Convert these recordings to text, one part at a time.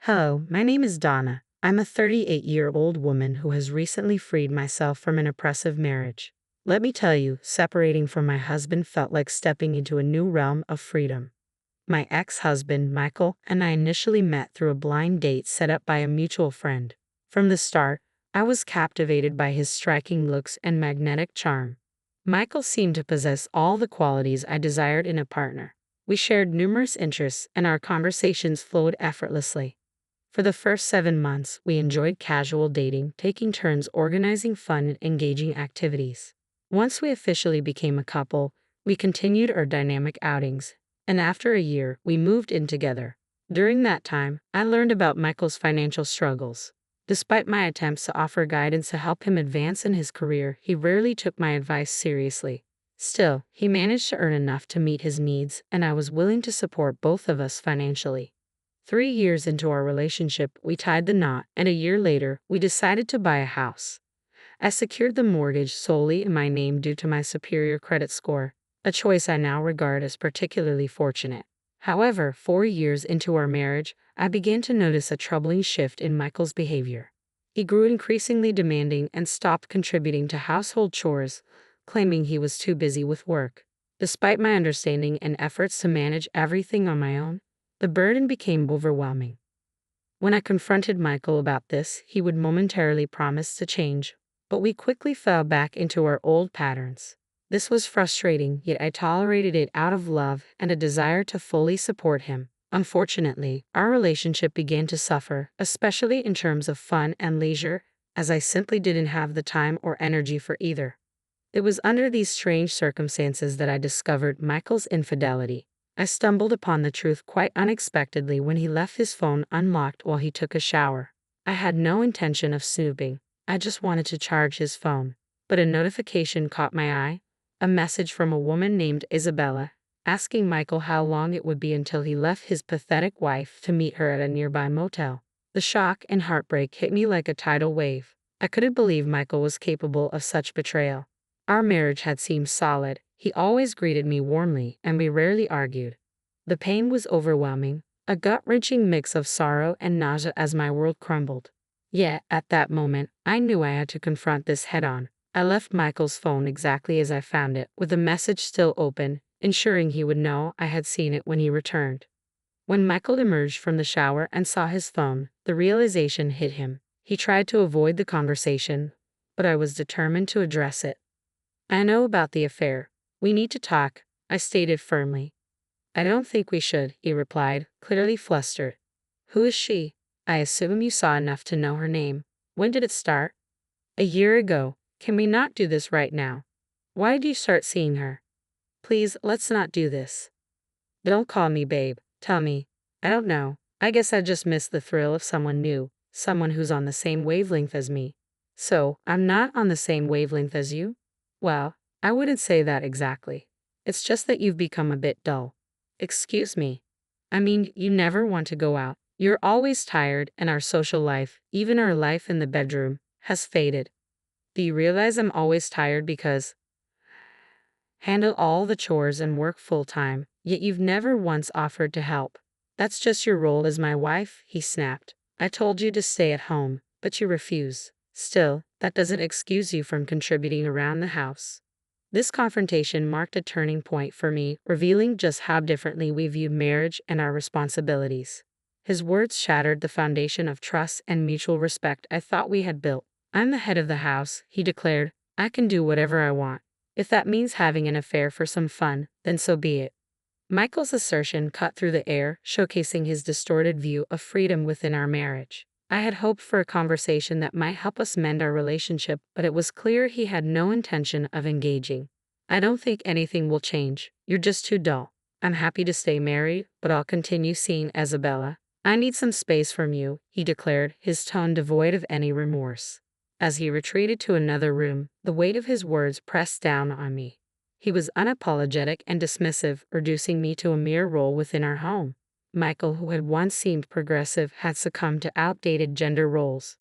Hello, my name is Donna. I'm a 38-year-old woman who has recently freed myself from an oppressive marriage. Let me tell you, separating from my husband felt like stepping into a new realm of freedom. My ex-husband, Michael, and I initially met through a blind date set up by a mutual friend. From the start, I was captivated by his striking looks and magnetic charm. Michael seemed to possess all the qualities I desired in a partner. We shared numerous interests, and our conversations flowed effortlessly. For the first 7 months, we enjoyed casual dating, taking turns organizing fun and engaging activities. Once we officially became a couple, we continued our dynamic outings, and after a year, we moved in together. During that time, I learned about Michael's financial struggles. Despite my attempts to offer guidance to help him advance in his career, he rarely took my advice seriously. Still, he managed to earn enough to meet his needs, and I was willing to support both of us financially. 3 years into our relationship, we tied the knot, and a year later, we decided to buy a house. I secured the mortgage solely in my name due to my superior credit score, a choice I now regard as particularly fortunate. However, 4 years into our marriage, I began to notice a troubling shift in Michael's behavior. He grew increasingly demanding and stopped contributing to household chores, claiming he was too busy with work. Despite my understanding and efforts to manage everything on my own, the burden became overwhelming. When I confronted Michael about this, he would momentarily promise to change, but we quickly fell back into our old patterns. This was frustrating, yet I tolerated it out of love and a desire to fully support him. Unfortunately, our relationship began to suffer, especially in terms of fun and leisure, as I simply didn't have the time or energy for either. It was under these strange circumstances that I discovered Michael's infidelity. I stumbled upon the truth quite unexpectedly when he left his phone unlocked while he took a shower. I had no intention of snooping. I just wanted to charge his phone. But a notification caught my eye, a message from a woman named Isabella, asking Michael how long it would be until he left his pathetic wife to meet her at a nearby motel. The shock and heartbreak hit me like a tidal wave. I couldn't believe Michael was capable of such betrayal. Our marriage had seemed solid. He always greeted me warmly, and we rarely argued. The pain was overwhelming, a gut-wrenching mix of sorrow and nausea as my world crumbled. Yet, at that moment, I knew I had to confront this head-on. I left Michael's phone exactly as I found it, with the message still open, ensuring he would know I had seen it when he returned. When Michael emerged from the shower and saw his phone, the realization hit him. He tried to avoid the conversation, but I was determined to address it. "I know about the affair. We need to talk," I stated firmly. "I don't think we should," he replied, clearly flustered. "Who is she? I assume you saw enough to know her name. When did it start?" "A year ago. Can we not do this right now? Why did you start seeing her? Please, let's not do this." "Don't call me babe. Tell me." "I don't know. I guess I just miss the thrill of someone new, someone who's on the same wavelength as me." "So, I'm not on the same wavelength as you?" "Well, I wouldn't say that exactly. It's just that you've become a bit dull." "Excuse me. I mean, you never want to go out. You're always tired, and our social life, even our life in the bedroom, has faded. Do you realize I'm always tired because handle all the chores and work full-time, yet you've never once offered to help? That's just your role as my wife," he snapped. "I told you to stay at home, but you refuse. Still, that doesn't excuse you from contributing around the house." This confrontation marked a turning point for me, revealing just how differently we viewed marriage and our responsibilities. His words shattered the foundation of trust and mutual respect I thought we had built. "I'm the head of the house," he declared. "I can do whatever I want. If that means having an affair for some fun, then so be it." Michael's assertion cut through the air, showcasing his distorted view of freedom within our marriage. I had hoped for a conversation that might help us mend our relationship, but it was clear he had no intention of engaging. "I don't think anything will change. You're just too dull. I'm happy to stay married, but I'll continue seeing Isabella. I need some space from you," he declared, his tone devoid of any remorse. As he retreated to another room, the weight of his words pressed down on me. He was unapologetic and dismissive, reducing me to a mere role within our home. Michael, who had once seemed progressive, had succumbed to outdated gender roles.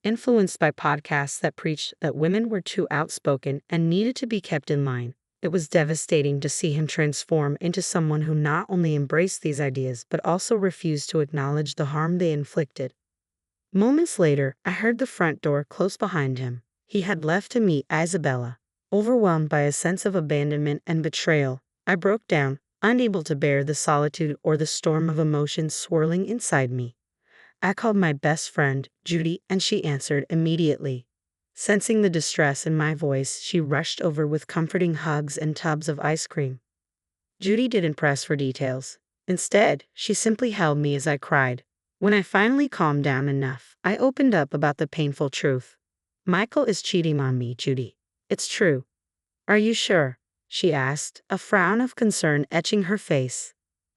Influenced by podcasts that preached that women were too outspoken and needed to be kept in line, It was devastating to see him transform into someone who not only embraced these ideas but also refused to acknowledge the harm they inflicted. Moments later, I heard the front door close behind him. He had left to meet Isabella. Overwhelmed by a sense of abandonment and betrayal, I broke down, unable to bear the solitude or the storm of emotions swirling inside me. I called my best friend, Judy, and she answered immediately. Sensing the distress in my voice, she rushed over with comforting hugs and tubs of ice cream. Judy didn't press for details. Instead, she simply held me as I cried. When I finally calmed down enough, I opened up about the painful truth. Michael is cheating on me, Judy. It's true. Are you sure? She asked, a frown of concern etching her face.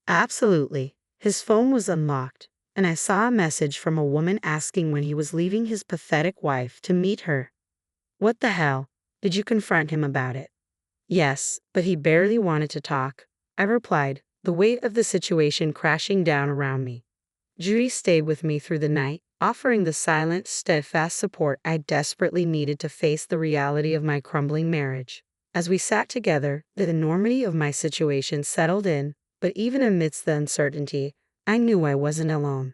Absolutely. His phone was unlocked, and I saw a message from a woman asking when he was leaving his pathetic wife to meet her. What the hell? Did you confront him about it? Yes, but he barely wanted to talk, I replied, the weight of the situation crashing down around me. Judy stayed with me through the night, offering the silent, steadfast support I desperately needed to face the reality of my crumbling marriage. As we sat together, the enormity of my situation settled in, but even amidst the uncertainty, I knew I wasn't alone.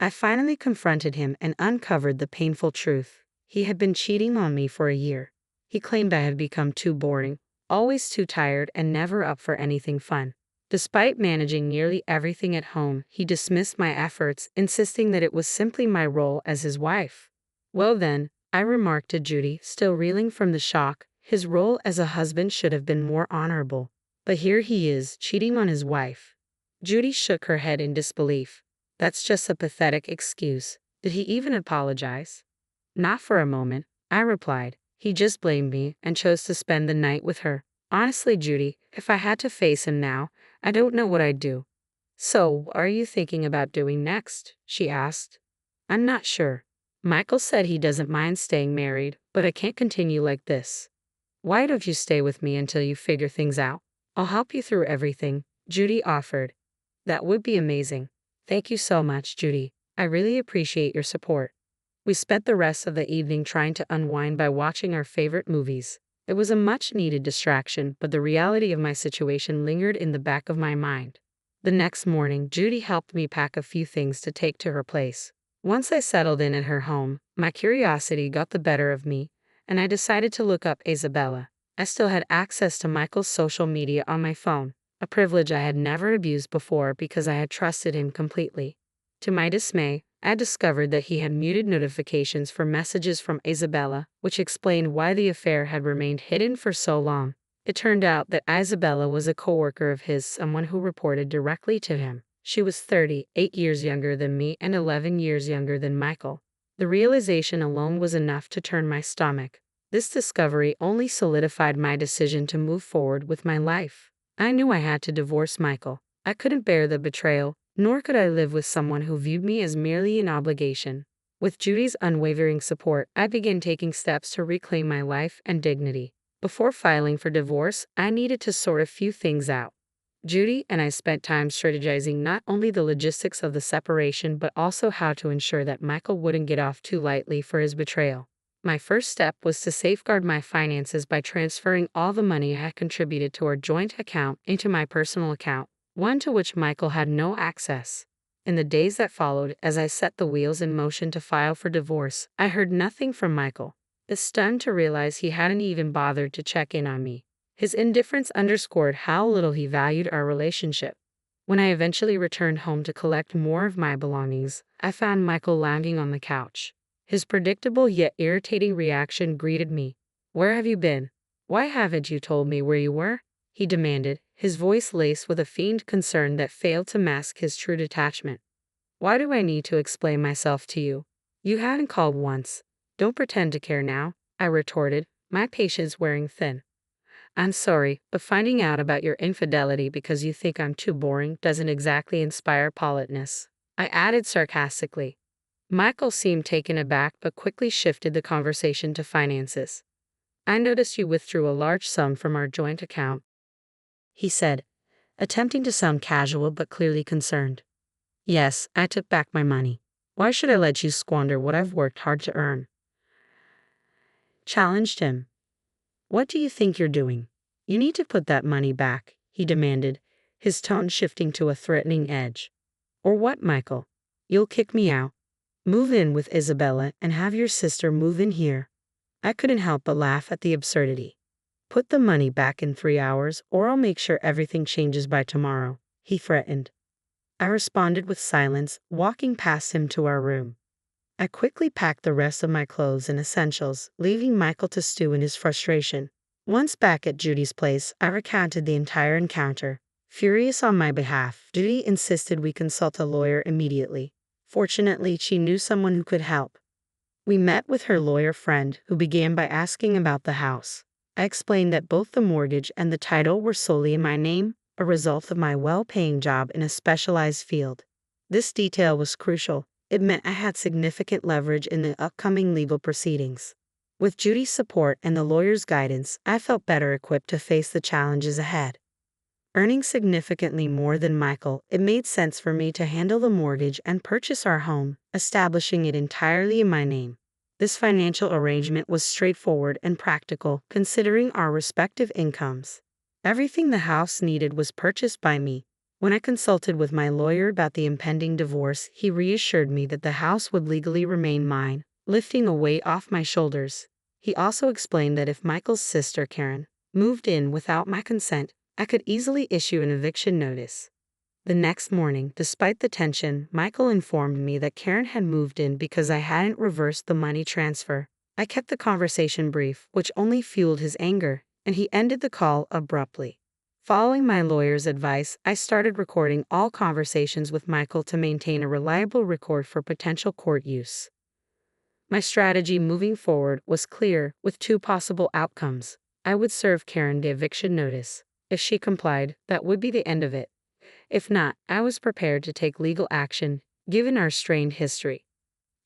I finally confronted him and uncovered the painful truth. He had been cheating on me for a year. He claimed I had become too boring, always too tired, and never up for anything fun. Despite managing nearly everything at home, he dismissed my efforts, insisting that it was simply my role as his wife. Well then, I remarked to Judy, still reeling from the shock, his role as a husband should have been more honorable. But here he is, cheating on his wife. Judy shook her head in disbelief. That's just a pathetic excuse. Did he even apologize? Not for a moment, I replied. He just blamed me and chose to spend the night with her. Honestly, Judy, if I had to face him now, I don't know what I'd do. So, what are you thinking about doing next? She asked. I'm not sure. Michael said he doesn't mind staying married, but I can't continue like this. Why don't you stay with me until you figure things out? I'll help you through everything, Judy offered. That would be amazing. Thank you so much, Judy. I really appreciate your support. We spent the rest of the evening trying to unwind by watching our favorite movies. It was a much-needed distraction, but the reality of my situation lingered in the back of my mind. The next morning, Judy helped me pack a few things to take to her place. Once I settled in at her home, my curiosity got the better of me, and I decided to look up Isabella. I still had access to Michael's social media on my phone, a privilege I had never abused before because I had trusted him completely. To my dismay, I discovered that he had muted notifications for messages from Isabella, which explained why the affair had remained hidden for so long. It turned out that Isabella was a coworker of his, someone who reported directly to him. She was 38 years younger than me and 11 years younger than Michael. The realization alone was enough to turn my stomach. This discovery only solidified my decision to move forward with my life. I knew I had to divorce Michael. I couldn't bear the betrayal, nor could I live with someone who viewed me as merely an obligation. With Judy's unwavering support, I began taking steps to reclaim my life and dignity. Before filing for divorce, I needed to sort a few things out. Judy and I spent time strategizing not only the logistics of the separation but also how to ensure that Michael wouldn't get off too lightly for his betrayal. My first step was to safeguard my finances by transferring all the money I had contributed to our joint account into my personal account, one to which Michael had no access. In the days that followed, as I set the wheels in motion to file for divorce, I heard nothing from Michael. I was stunned to realize he hadn't even bothered to check in on me. His indifference underscored how little he valued our relationship. When I eventually returned home to collect more of my belongings, I found Michael lounging on the couch. His predictable yet irritating reaction greeted me. "Where have you been? Why haven't you told me where you were?" he demanded, his voice laced with a feigned concern that failed to mask his true detachment. "Why do I need to explain myself to you? You hadn't called once. Don't pretend to care now," I retorted, my patience wearing thin. "I'm sorry, but finding out about your infidelity because you think I'm too boring doesn't exactly inspire politeness," I added sarcastically. Michael seemed taken aback but quickly shifted the conversation to finances. "I noticed you withdrew a large sum from our joint account," he said, attempting to sound casual but clearly concerned. "Yes, I took back my money. Why should I let you squander what I've worked hard to earn?" Challenged him. "What do you think you're doing?" You need to put that money back, he demanded, his tone shifting to a threatening edge. Or what, Michael? You'll kick me out? Move in with Isabella and have your sister move in here. I couldn't help but laugh at the absurdity. Put the money back in 3 hours, or I'll make sure everything changes by tomorrow, he threatened. I responded with silence, walking past him to our room. I quickly packed the rest of my clothes and essentials, leaving Michael to stew in his frustration. Once back at Judy's place, I recounted the entire encounter. Furious on my behalf, Judy insisted we consult a lawyer immediately. Fortunately, she knew someone who could help. We met with her lawyer friend, who began by asking about the house. I explained that both the mortgage and the title were solely in my name, a result of my well-paying job in a specialized field. This detail was crucial. It meant I had significant leverage in the upcoming legal proceedings. With Judy's support and the lawyer's guidance, I felt better equipped to face the challenges ahead. Earning significantly more than Michael, it made sense for me to handle the mortgage and purchase our home, establishing it entirely in my name. This financial arrangement was straightforward and practical, considering our respective incomes. Everything the house needed was purchased by me. When I consulted with my lawyer about the impending divorce, he reassured me that the house would legally remain mine, lifting a weight off my shoulders. He also explained that if Michael's sister, Karen, moved in without my consent, I could easily issue an eviction notice. The next morning, despite the tension, Michael informed me that Karen had moved in because I hadn't reversed the money transfer. I kept the conversation brief, which only fueled his anger, and he ended the call abruptly. Following my lawyer's advice, I started recording all conversations with Michael to maintain a reliable record for potential court use. My strategy moving forward was clear, with two possible outcomes. I would serve Karen the eviction notice. If she complied, that would be the end of it. If not, I was prepared to take legal action, given our strained history.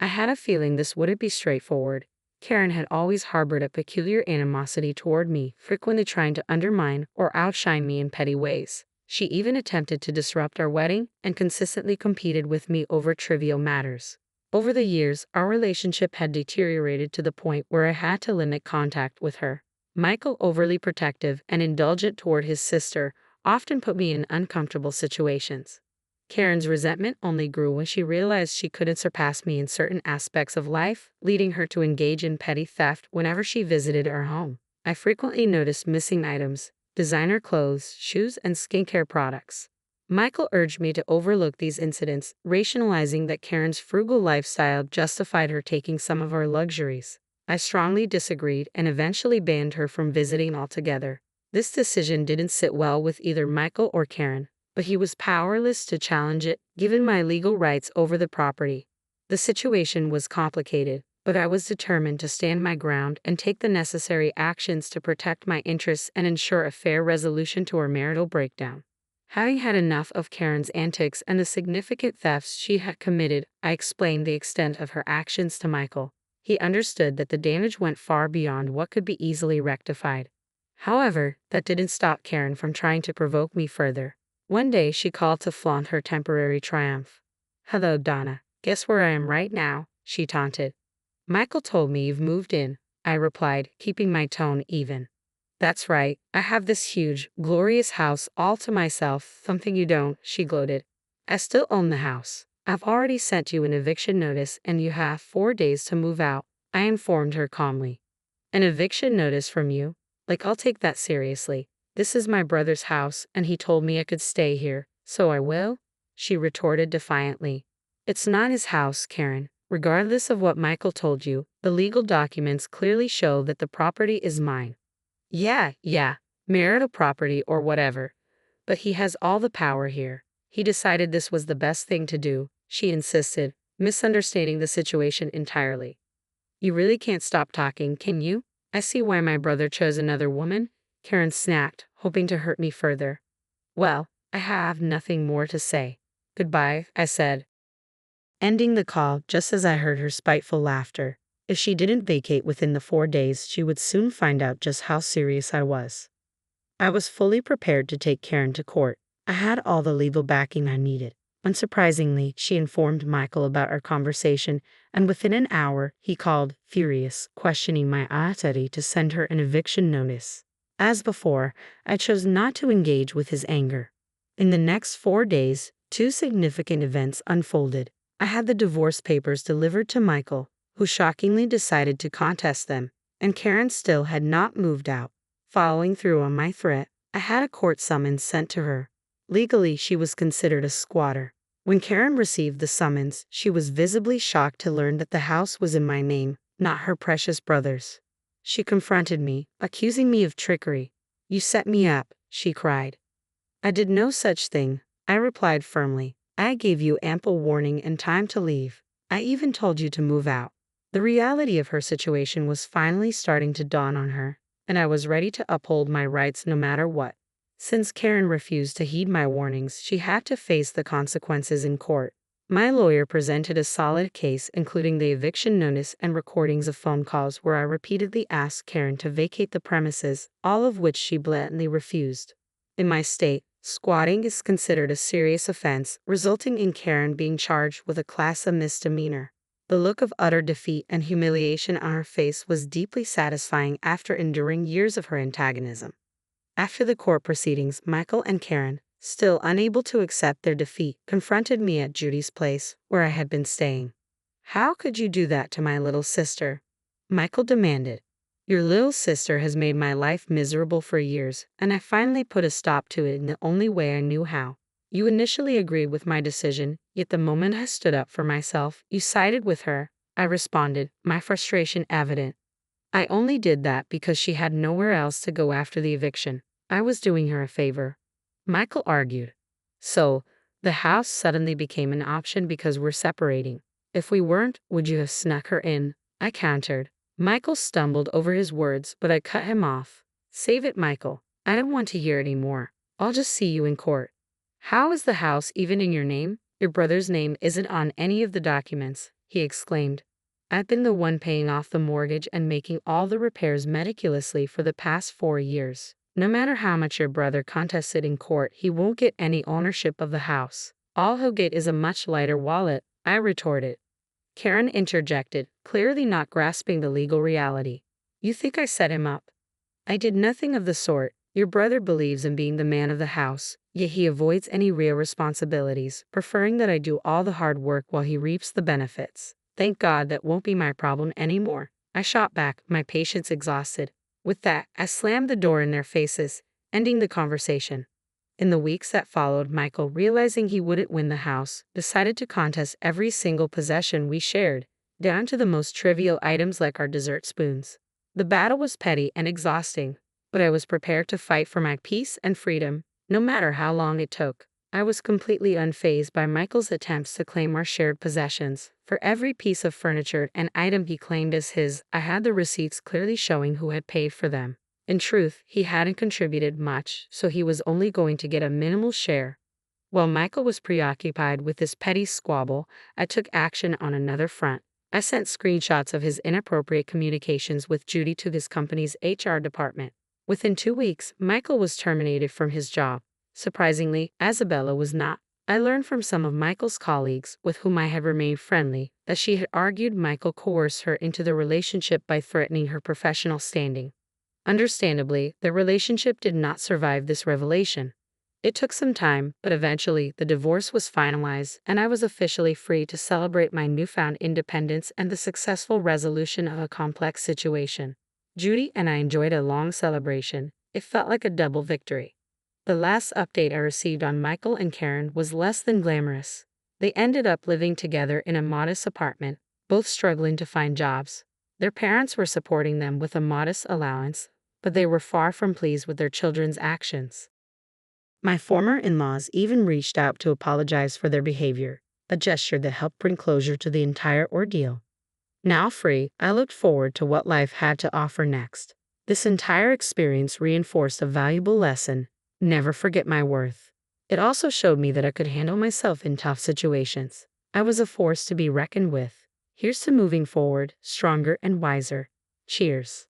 I had a feeling this wouldn't be straightforward. Karen had always harbored a peculiar animosity toward me, frequently trying to undermine or outshine me in petty ways. She even attempted to disrupt our wedding and consistently competed with me over trivial matters. Over the years, our relationship had deteriorated to the point where I had to limit contact with her. Michael, overly protective and indulgent toward his sister, often put me in uncomfortable situations. Karen's resentment only grew when she realized she couldn't surpass me in certain aspects of life, leading her to engage in petty theft whenever she visited our home. I frequently noticed missing items, designer clothes, shoes, and skincare products. Michael urged me to overlook these incidents, rationalizing that Karen's frugal lifestyle justified her taking some of our luxuries. I strongly disagreed and eventually banned her from visiting altogether. This decision didn't sit well with either Michael or Karen, but he was powerless to challenge it, given my legal rights over the property. The situation was complicated, but I was determined to stand my ground and take the necessary actions to protect my interests and ensure a fair resolution to our marital breakdown. Having had enough of Karen's antics and the significant thefts she had committed, I explained the extent of her actions to Michael. He understood that the damage went far beyond what could be easily rectified. However, that didn't stop Karen from trying to provoke me further. One day, she called to flaunt her temporary triumph. "Hello, Donna. Guess where I am right now?" she taunted. "Michael told me you've moved in," I replied, keeping my tone even. "That's right. I have this huge, glorious house all to myself, something you don't," she gloated. "I still own the house. I've already sent you an eviction notice and you have 4 days to move out," I informed her calmly. "An eviction notice from you? Like, I'll take that seriously. This is my brother's house and he told me I could stay here, so I will," she retorted defiantly. "It's not his house, Karen. Regardless of what Michael told you, the legal documents clearly show that the property is mine." Yeah, marital property or whatever. But he has all the power here. He decided this was the best thing to do, she insisted, misunderstanding the situation entirely. "You really can't stop talking, can you? I see why my brother chose another woman," Karen snapped, hoping to hurt me further. "Well, I have nothing more to say. Goodbye," I said, ending the call just as I heard her spiteful laughter. If she didn't vacate within the 4 days, she would soon find out just how serious I was. I was fully prepared to take Karen to court. I had all the legal backing I needed. Unsurprisingly, she informed Michael about our conversation, and within an hour, he called, furious, questioning my authority to send her an eviction notice. As before, I chose not to engage with his anger. In the next 4 days, two significant events unfolded. I had the divorce papers delivered to Michael, who shockingly decided to contest them, and Karen still had not moved out. Following through on my threat, I had a court summons sent to her. Legally, she was considered a squatter. When Karen received the summons, she was visibly shocked to learn that the house was in my name, not her precious brother's. She confronted me, accusing me of trickery. "You set me up," she cried. "I did no such thing," I replied firmly. "I gave you ample warning and time to leave. I even told you to move out." The reality of her situation was finally starting to dawn on her, and I was ready to uphold my rights no matter what. Since Karen refused to heed my warnings, she had to face the consequences in court. My lawyer presented a solid case, including the eviction notice and recordings of phone calls where I repeatedly asked Karen to vacate the premises, all of which she blatantly refused. In my state, squatting is considered a serious offense, resulting in Karen being charged with a class A misdemeanor. The look of utter defeat and humiliation on her face was deeply satisfying after enduring years of her antagonism. After the court proceedings, Michael and Karen, still unable to accept their defeat, confronted me at Judy's place, where I had been staying. "How could you do that to my little sister?" Michael demanded. "Your little sister has made my life miserable for years, and I finally put a stop to it in the only way I knew how. You initially agreed with my decision, yet the moment I stood up for myself, you sided with her," I responded, my frustration evident. "I only did that because she had nowhere else to go after the eviction. I was doing her a favor," Michael argued. "So, the house suddenly became an option because we're separating. If we weren't, would you have snuck her in?" I countered. Michael stumbled over his words, but I cut him off. "Save it, Michael. I don't want to hear anymore. I'll just see you in court." "How is the house even in your name? Your brother's name isn't on any of the documents," he exclaimed. "I've been the one paying off the mortgage and making all the repairs meticulously for the past 4 years. No matter how much your brother contests it in court, he won't get any ownership of the house. All he'll get is a much lighter wallet," I retorted. Karen interjected, clearly not grasping the legal reality. "You think I set him up?" "I did nothing of the sort. Your brother believes in being the man of the house, yet he avoids any real responsibilities, preferring that I do all the hard work while he reaps the benefits. Thank God that won't be my problem anymore," I shot back, my patience exhausted. With that, I slammed the door in their faces, ending the conversation. In the weeks that followed, Michael, realizing he wouldn't win the house, decided to contest every single possession we shared, down to the most trivial items like our dessert spoons. The battle was petty and exhausting, but I was prepared to fight for my peace and freedom, no matter how long it took. I was completely unfazed by Michael's attempts to claim our shared possessions. For every piece of furniture and item he claimed as his, I had the receipts clearly showing who had paid for them. In truth, he hadn't contributed much, so he was only going to get a minimal share. While Michael was preoccupied with this petty squabble, I took action on another front. I sent screenshots of his inappropriate communications with Judy to his company's HR department. Within 2 weeks, Michael was terminated from his job. Surprisingly, Isabella was not. I learned from some of Michael's colleagues, with whom I had remained friendly, that she had argued Michael coerced her into the relationship by threatening her professional standing. Understandably, their relationship did not survive this revelation. It took some time, but eventually the divorce was finalized, and I was officially free to celebrate my newfound independence and the successful resolution of a complex situation. Judy and I enjoyed a long celebration. It felt like a double victory. The last update I received on Michael and Karen was less than glamorous. They ended up living together in a modest apartment, both struggling to find jobs. Their parents were supporting them with a modest allowance, but they were far from pleased with their children's actions. My former in-laws even reached out to apologize for their behavior, a gesture that helped bring closure to the entire ordeal. Now free, I looked forward to what life had to offer next. This entire experience reinforced a valuable lesson: never forget my worth. It also showed me that I could handle myself in tough situations. I was a force to be reckoned with. Here's to moving forward, stronger and wiser. Cheers.